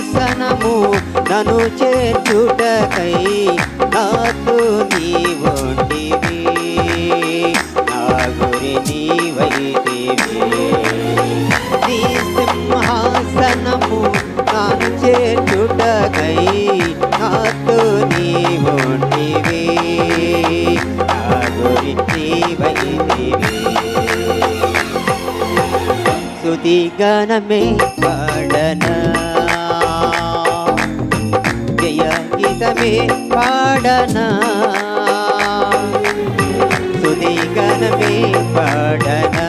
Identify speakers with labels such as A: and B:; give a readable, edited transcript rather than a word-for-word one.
A: సింహాసనము నన్ను చేర్చుటకై నాతో నీవుంటివి, నా గురి నీవైతివి. నీ సింహాసనము నన్ను చేర్చుటకై నాతో నీవుంటివి, నా గురి నీవైతివి. స్తుతి గానమే పాడనా, జయ గీతమే పాడనా, స్తుతి గానమే పాడనా,